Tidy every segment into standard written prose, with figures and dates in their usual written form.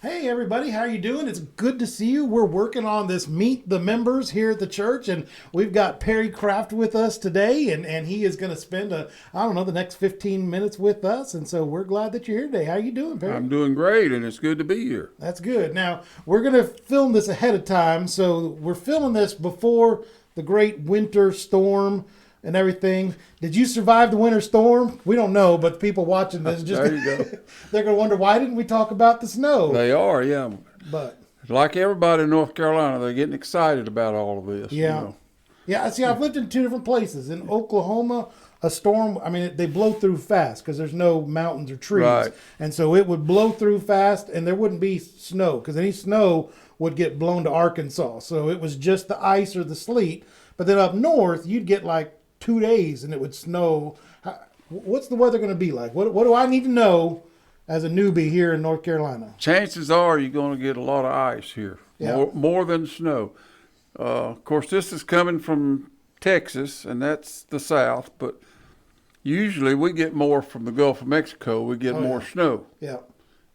Hey everybody, how you doing? It's good to see you. We're working on this Meet the Members here at the church, and we've got Perry Kraft with us today, and he is going to spend the next 15 minutes with us, and so we're glad that you're here today. How you doing, Perry? I'm doing great, and it's good to be here. That's good. Now, we're going to film this ahead of time, so we're filming this before the great winter storm and everything. Did you survive the winter storm? We don't know, but the people watching this just There you go. they're going to wonder, why didn't we talk about the snow? They are, yeah. But Like everybody in North Carolina, they're getting excited about all of this. yeah. Yeah, see, I've lived in two different places. In Oklahoma, a storm, I mean, they blow through fast because there's no mountains or trees. Right. And so it would blow through fast and there wouldn't be snow because any snow would get blown to Arkansas. So it was just the ice or the sleet. But then up north, you'd get like 2 days and it would snow. What's the weather going to be like? What do I need to know as a newbie here in North Carolina? Chances are you're going to get a lot of ice here, Yeah. more than snow. Of course, this is coming from Texas, and that's the South, but usually we get more from the Gulf of Mexico. We get more yeah. snow. Yeah,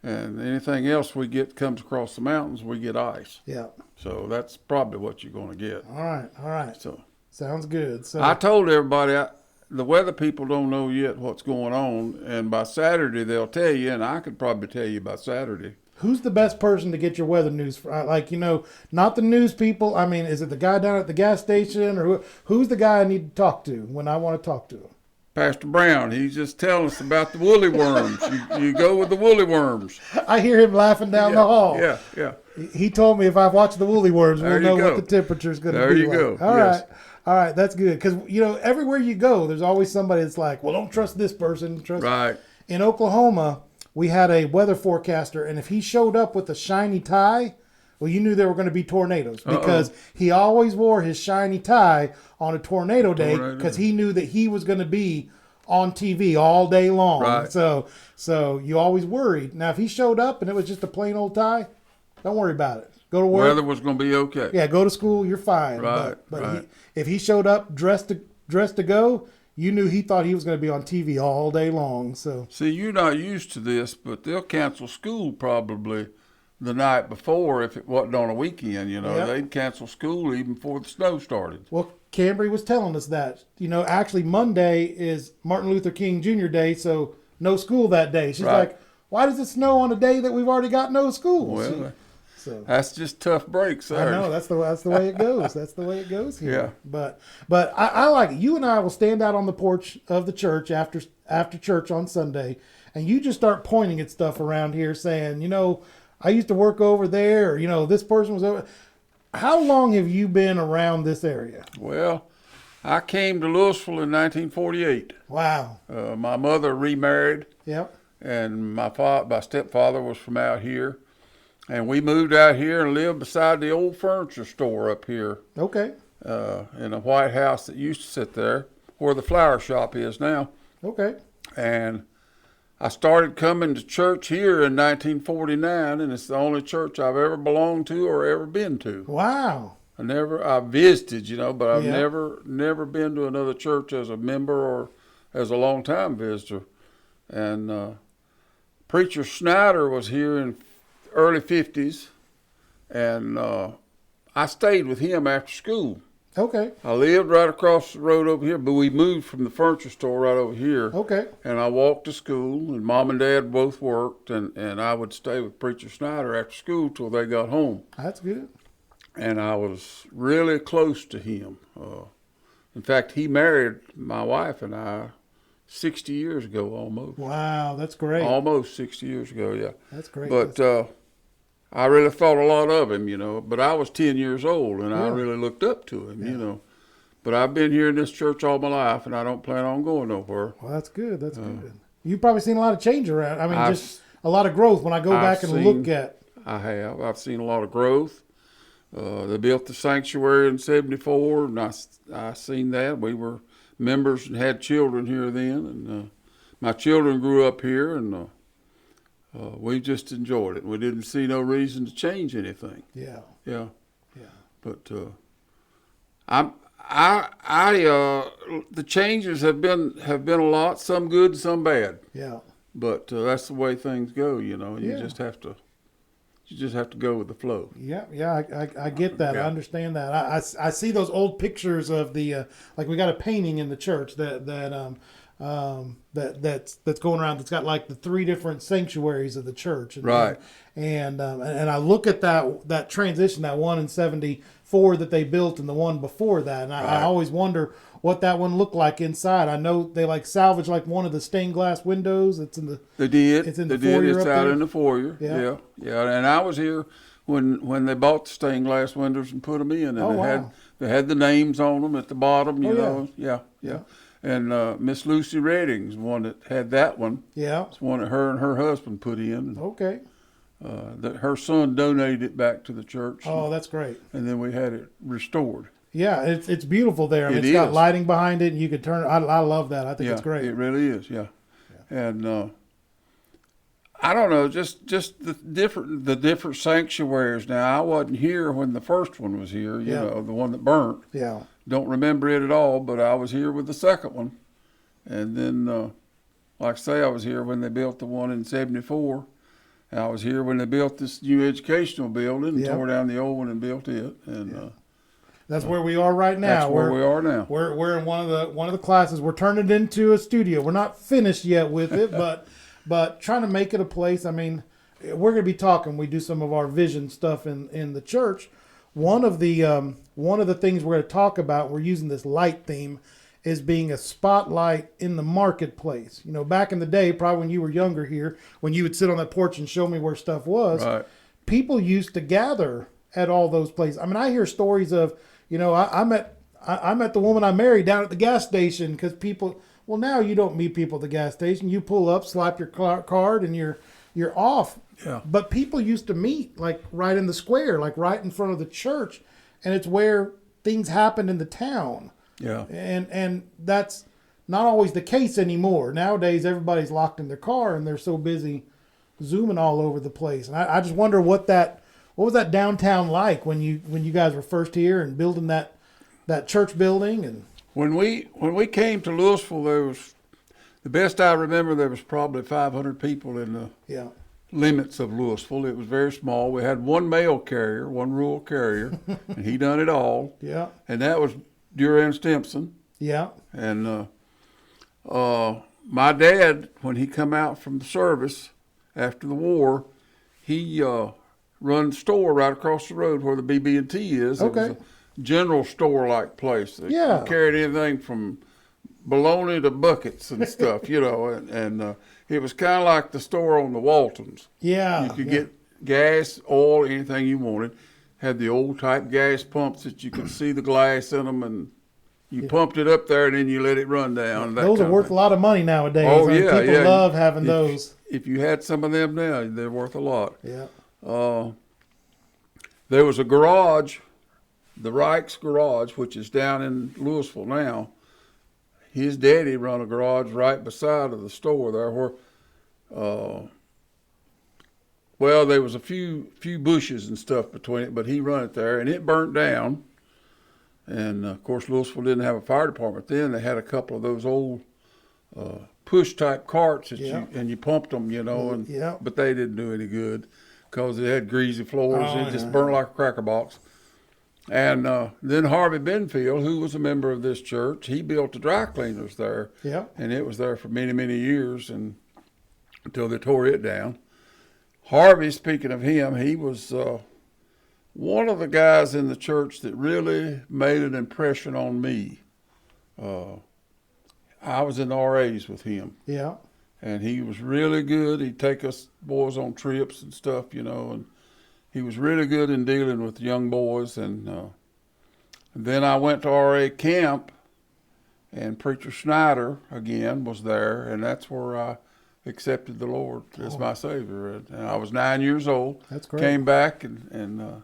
And anything else we get comes across the mountains, we get ice. yeah. So that's probably what you're going to get. All right. So Sounds good. So I told everybody, the weather people don't know yet what's going on, and by Saturday they'll tell you, and I could probably tell you by Saturday. who's the best person to get your weather news from? Like, not the news people. I mean, is it the guy down at the gas station, or who's the guy I need to talk to when I want to talk to him? Pastor Brown, he's just telling us about the woolly worms. You go with the woolly worms. I hear him laughing down the hall. Yeah. He told me if I watch the woolly worms, we'll There you know go. what the temperature is going to There be you like. go. All Yes. right. All right, that's good. Because, everywhere you go, there's always somebody that's like, well, don't trust this person. Right. In Oklahoma, we had a weather forecaster, and if he showed up with a shiny tie, well, you knew there were going to be tornadoes because he always wore his shiny tie on a tornado day because he knew that he was going to be on TV all day long. Right. So you always worried. Now, if he showed up and it was just a plain old tie, don't worry about it. Go to work. Weather was going to be okay. Yeah, go to school. You're fine. Right, But right. If he showed up dressed to go, you knew he thought he was going to be on TV all day long. So See, you're not used to this, but they'll cancel school probably the night before if it wasn't on a weekend. Yep. They'd cancel school even before the snow started. well, Cambry was telling us that. Actually Monday is Martin Luther King Jr. Day, so no school that day. She's Right. like, why does it snow on a day that we've already got no school? Well, So that's just tough breaks I there. know that's the way it goes. That's the way it goes here. Yeah. But I like it. You and I will stand out on the porch of the church after church on Sunday, and you just start pointing at stuff around here, saying, I used to work over there, or this person was over. How long have you been around this area? Well, I came to Louisville in 1948. Wow. My mother remarried, Yep. and my stepfather was from out here. And we moved out here and lived beside the old furniture store up here Okay. in a white house that used to sit there where the flower shop is now. Okay. And I started coming to church here in 1949, and it's the only church I've ever belonged to or ever been to. Wow. I visited, but I've Yeah. never been to another church as a member or as a long-time visitor. And Preacher Snyder was here in early 50s, and I stayed with him after school. Okay. I lived right across the road over here, but we moved from the furniture store right over here. Okay. And I walked to school, and Mom and Dad both worked, and I would stay with Preacher Snyder after school till they got home. That's good. And I was really close to him. In fact, he married my wife and I 60 years ago almost. Wow. That's great. Almost 60 years ago, yeah. That's great. But I really thought a lot of him, But I was 10 years old, and I Yeah. really looked up to him, But I've been here in this church all my life, and I don't plan on going nowhere. Well, that's good. That's good. You've probably seen a lot of change around. I mean, I've- just a lot of growth when I go back and look at. I have. I've seen a lot of growth. They built the sanctuary in '74, and I seen that. We were members and had children here then, and my children grew up here, and we just enjoyed it. We didn't see no reason to change anything. Yeah. Yeah. Yeah. But the changes have been a lot, some good, some bad. Yeah. But that's the way things go, You Yeah. just have to You just have to go with the flow. Yeah, I get that. I Yeah. understand that. I see those old pictures of the like we got a painting in the church that's going around. That's got like the three different sanctuaries of the church, and, Right. and I look at that transition, that one in '74 that they built, and the one before that, and I Right. always wonder what that one looked like inside. I know they like salvaged like one of the stained glass windows. It's in the They did. It's in They the did. foyer It's up out there? in the foyer. Yeah. Yeah. Yeah. And I was here when they bought the stained glass windows and put them in, and Oh, they wow. had the names on them at the bottom. You Oh, yeah. know. Yeah. Yeah. And Miss Lucy Redding's one that had that one. yeah. It's one that her and her husband put in. Okay. That her son donated it back to the church, Oh, that's great. and then we had it restored. Yeah, it's beautiful there. I mean, It it's got is. lighting behind it, and you can turn it. I love that. I think Yeah, it's great. it really is. Yeah, and I don't know, just the different sanctuaries. Now, I wasn't here when the first one was here. You Yeah. know, the one that burnt. Yeah. Don't remember it at all, but I was here with the second one, and then, like I say, I was here when they built the one in '74. And I was here when they built this new educational building, and Yeah. tore down the old one and built it, and That's where we are right now. that's where we are now. We're in one of the classes. We're turning it into a studio. We're not finished yet with it, but trying to make it a place. I mean, we're going to be talking. We do some of our vision stuff in the church. One of the things we're going to talk about. We're using this light theme, is being a spotlight in the marketplace. You know, back in the day, probably when you were younger here, when you would sit on that porch and show me where stuff was, Right. people used to gather at all those places. I mean, I hear stories of, you know, I met the woman I married down at the gas station because people. Well, now you don't meet people at the gas station. You pull up, slap your card, and you're off. Yeah. But people used to meet like right in the square, like right in front of the church, and it's where things happened in the town. Yeah. And that's not always the case anymore. Nowadays, everybody's locked in their car and they're so busy zooming all over the place. And I just wonder what was that downtown like when you guys were first here and building that church building. And When we came to Louisville, there was, the best I remember, there was probably 500 people in the yeah, limits of Louisville. It was very small. We had one mail carrier, one rural carrier, and he done it all. yeah, And that was Duran Stimson. yeah, And my dad, when he come out from the service after the war, he run a store right across the road where the BB&T is. It was Okay. a general store like place. They Yeah. carried anything from bologna to buckets and stuff, you know. And it was kind of like the store on the Waltons. yeah. You could yeah. get gas, oil, anything you wanted. Had the old type gas pumps that you could see the glass in them, and you pumped it up there and then you let it run down. That Those are kind of worth a thing. lot of money nowadays. Oh, I mean, yeah, people yeah. love having If- those. If you had some of them now, they're worth a lot. Yeah, There was a garage, the Reich's Garage, which is down in Louisville now. His daddy run a garage right beside of the store there where, well, there was a few bushes and stuff between it, but he run it there, and it burnt down. And of course, Louisville didn't have a fire department then. They had a couple of those old push type carts that Yeah. you pumped them, you know, and Yeah. but they didn't do any good because they had greasy floors. Oh, It just yeah. burned like a cracker box. And then Harvey Benfield, who was a member of this church, he built the dry cleaners there. yeah, And it was there for many, many years and until they tore it down. Harvey, speaking of him, he was one of the guys in the church that really made an impression on me. I was in the RAs with him, yeah. and he was really good. He'd take us boys on trips and stuff, you know, and he was really good in dealing with young boys. And then I went to RA camp, and Preacher Schneider again was there, and that's where I accepted the Lord as my Savior. And I was 9 years old. That's great. Came back and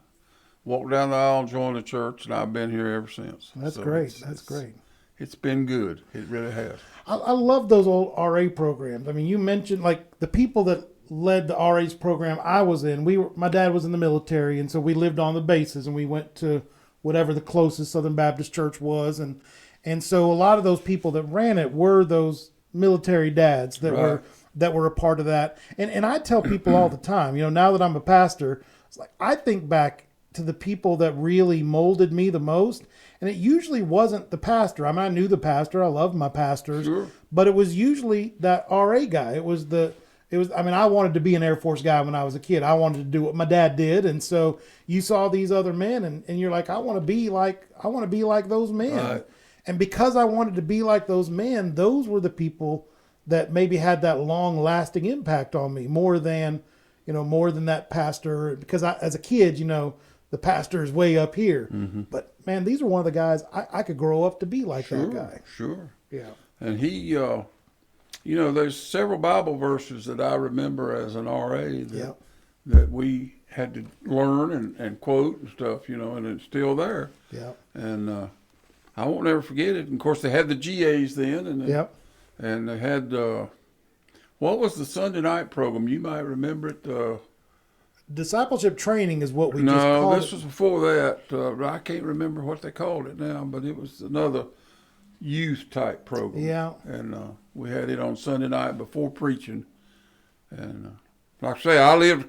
walked down the aisle and joined the church, and I've been here ever since. That's So great. it's- That's it's- great. It's been good. It really has. I love those old RA programs. I mean, you mentioned like the people that led the RA's program I was in. My dad was in the military, and so we lived on the bases, and we went to whatever the closest Southern Baptist church was, and so a lot of those people that ran it were those military dads that Right. were that were a part of that. And I tell people all the time, now that I'm a pastor, it's like I think back to the people that really molded me the most. And it usually wasn't the pastor. I mean, I knew the pastor. I loved my pastors. Sure. But it was usually that RA guy. I mean, I wanted to be an Air Force guy when I was a kid. I wanted to do what my dad did. And so you saw these other men and you're like, I want to be like those men. Right. And because I wanted to be like those men, those were the people that maybe had that long lasting impact on me more than that pastor. Because as a kid, the pastor is way up here. Mm-hmm. But man, these are one of the guys I could grow up to be like that guy. Sure. Yeah. And he, there's several Bible verses that I remember as an RA that we had to learn and quote and stuff, and it's still there. Yeah. And I won't ever forget it. And of course, they had the GAs then, and they had what was the Sunday night program? You might remember it. Discipleship training is what we just No, called this it. was before that. I can't remember what they called it now, but it was another youth type program. Yeah. And we had it on Sunday night before preaching. And like I say, I lived,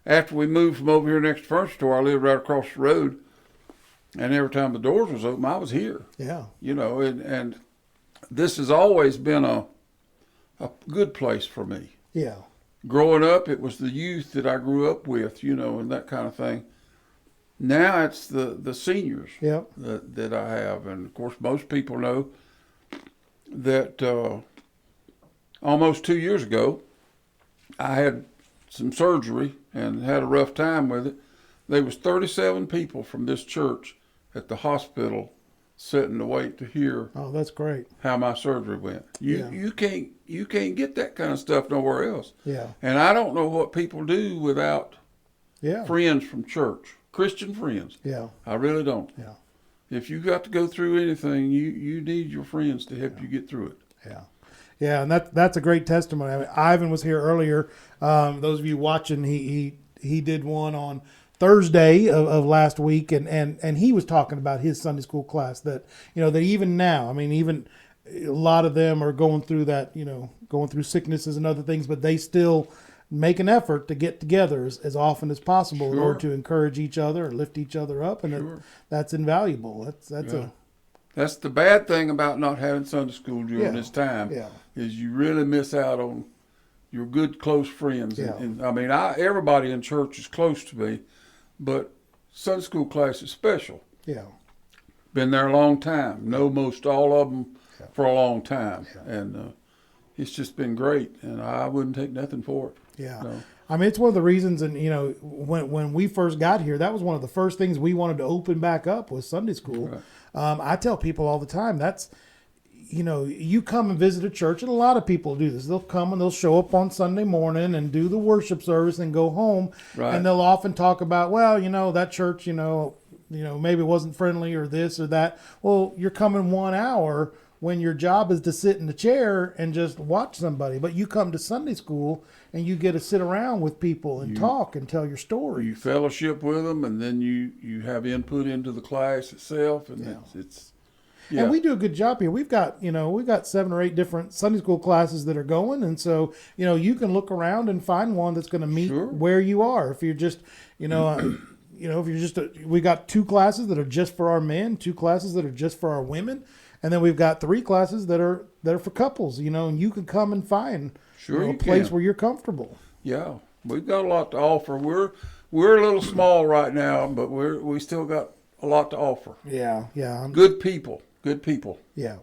after we moved from over here next to Furniture Store, I lived right across the road. And every time the doors was open, I was here. Yeah. And this has always been a good place for me. Yeah. Growing up, it was the youth that I grew up with, and that kind of thing. Now it's the seniors Yeah. that I have. And, of course, most people know that almost 2 years ago, I had some surgery and had a rough time with it. There was 37 people from this church at the hospital sitting to wait to hear Oh, that's great. how my surgery went. You can't get that kind of stuff nowhere else. Yeah. And I don't know what people do without Yeah. friends from church, Christian friends. Yeah. I really don't. Yeah. If you got to go through anything, you need your friends to help you get through it. Yeah. Yeah, and that's a great testimony. I mean, Ivan was here earlier. Those of you watching, he did one on Thursday of last week, and he was talking about his Sunday school class that that even now, I mean, even a lot of them are going through that, going through sicknesses and other things, but they still make an effort to get together as often as possible in order to encourage each other and lift each other up, and that's invaluable. That's the bad thing about not having Sunday school during this time. Yeah. Is you really miss out on your good close friends. Yeah. And I mean, everybody in church is close to me, but Sunday school class is special. Yeah. Been there a long time. Know most all of them for a long time, and it's just been great. And I wouldn't take nothing for it. Yeah. No. I mean, it's one of the reasons, and when we first got here, that was one of the first things we wanted to open back up was Sunday school. Right. I tell people all the time, that's, you come and visit a church, and a lot of people do this. They'll come and they'll show up on Sunday morning and do the worship service and go home. Right. And they'll often talk about, well, that church, maybe it wasn't friendly or this or that. Well, you're coming 1 hour when your job is to sit in the chair and just watch somebody. But you come to Sunday school and you get to sit around with people and talk and tell your story. You fellowship with them, and then you have input into the class itself, and it's And we do a good job here. We've got 7 or 8 different Sunday school classes that are going, and so you can look around and find one that's going to meet where you are. If you're just we got 2 classes that are just for our men, 2 classes that are just for our women, and then we've got 3 classes that are for couples. And you can come and find a place where you're comfortable. Yeah, we've got a lot to offer. We're a little small right now, but we still got a lot to offer. Yeah. Good people. Yeah.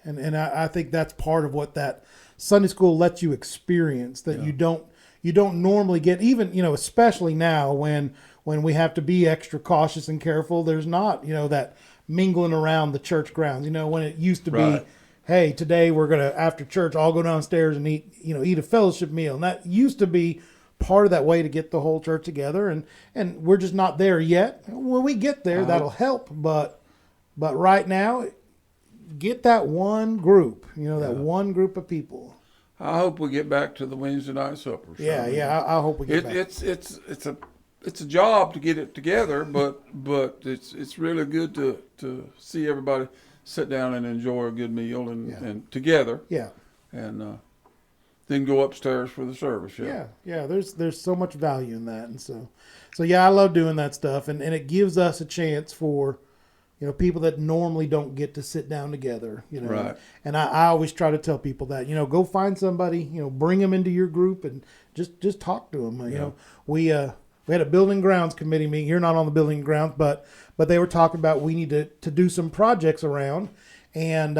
And I think that's part of what that Sunday school lets you experience that you don't normally get, even, especially now when we have to be extra cautious and careful. There's not, that mingling around the church grounds, when it used to be, hey, today we're going to, after church, all go downstairs and eat a fellowship meal. And that used to be part of that way to get the whole church together. And we're just not there yet. When we get there, that'll help. But right now, get that one group, one group of people. I hope we get back to the Wednesday night suppers. I hope we get back. It's a job to get it together, but it's really good to see everybody sit down and enjoy a good meal and together. Yeah. And then go upstairs for the service. Yeah. There's so much value in that, and so yeah, I love doing that stuff, and it gives us a chance for, you know, people that normally don't get to sit down together, you know. Right. And I always try to tell people that, you know, go find somebody, you know, bring them into your group and just talk to them. You know, we had a building grounds committee meeting. You're not on the building grounds, but they were talking about we need to do some projects around, and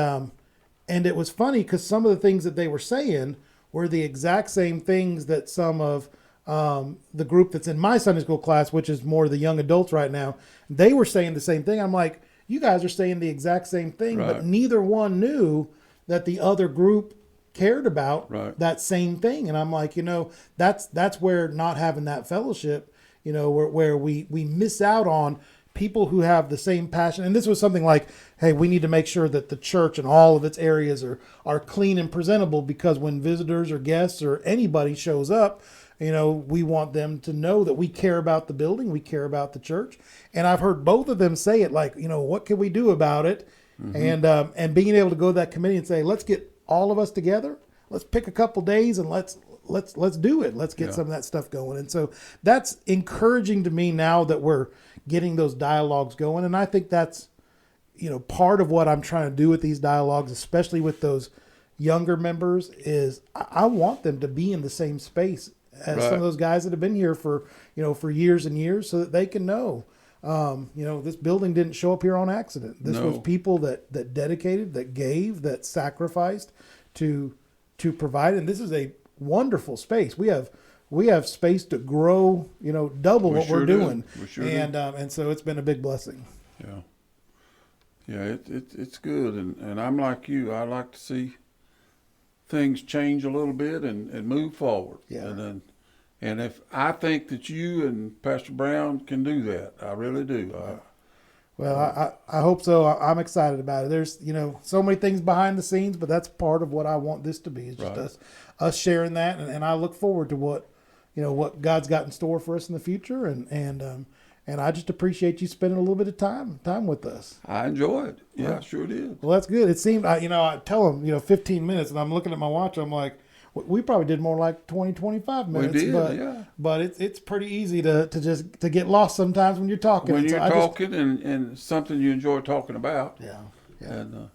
it was funny because some of the things that they were saying were the exact same things that some of the group that's in my Sunday school class, which is more the young adults right now, they were saying the same thing. I'm like, you guys are saying the exact same thing, Right. but neither one knew that the other group cared about Right. that same thing. And I'm like, you know, that's where not having that fellowship, you know, where we miss out on people who have the same passion. And this was something like, hey, we need to make sure that the church and all of its areas are clean and presentable, because when visitors or guests or anybody shows up, you know, we want them to know that we care about the building, we care about the church. And I've heard both of them say it, like, you know, what can we do about it? Mm-hmm. And being able to go to that committee and say, let's get all of us together, let's pick a couple days and let's do it. Let's get some of that stuff going. And so that's encouraging to me now that we're getting those dialogues going. And I think that's, you know, part of what I'm trying to do with these dialogues, especially with those younger members, is I want them to be in the same space as Right. some of those guys that have been here for, you know, for years and years, so that they can know, you know, this building didn't show up here on accident. This No. was people that dedicated, that gave, that sacrificed to provide. And this is a wonderful space. We have space to grow, you know, double We what sure we're do. doing. We sure do. And so it's been a big blessing. Yeah, it's good, and I'm like you. I like to see things change a little bit and move forward. Yeah. And if I think that you and Pastor Brown can do that, I really do. Well, I hope so. I'm excited about it. There's, you know, so many things behind the scenes, but that's part of what I want this to be, is just Right. us sharing that. And I look forward to what God's got in store for us in the future. And I just appreciate you spending a little bit of time with us. I enjoy it. Yeah, I sure did. Well, that's good. It seemed, I tell them, you know, 15 minutes, and I'm looking at my watch. I'm like, we probably did more like 20, 25 minutes. We did, but, yeah. But it's pretty easy to get lost sometimes when you're talking. When And so you're I just- talking and something you enjoy talking about, yeah. and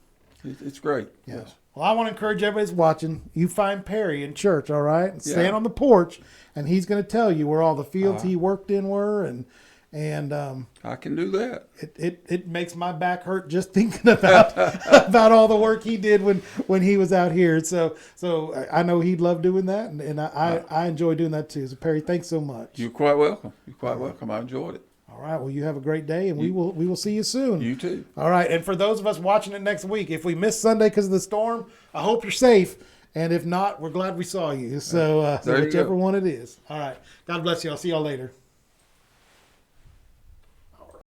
it's great. Yeah. Yes. Well, I want to encourage everybody that's watching. You find Perry in church, all right? And stand Yeah. on the porch, and he's going to tell you where all the fields he worked in were, and I can do that. it makes my back hurt just thinking about about all the work he did when he was out here. So I know he'd love doing that, and I enjoy doing that too. So Perry, thanks so much. You're quite welcome. You're quite welcome. I enjoyed it. All right. Well, you have a great day, and we will see you soon. You too. All right. And for those of us watching it next week, if we miss Sunday because of the storm, I hope you're safe. And if not, we're glad we saw you. So There you whichever go. one it is. All right. God bless you. I'll see y'all later.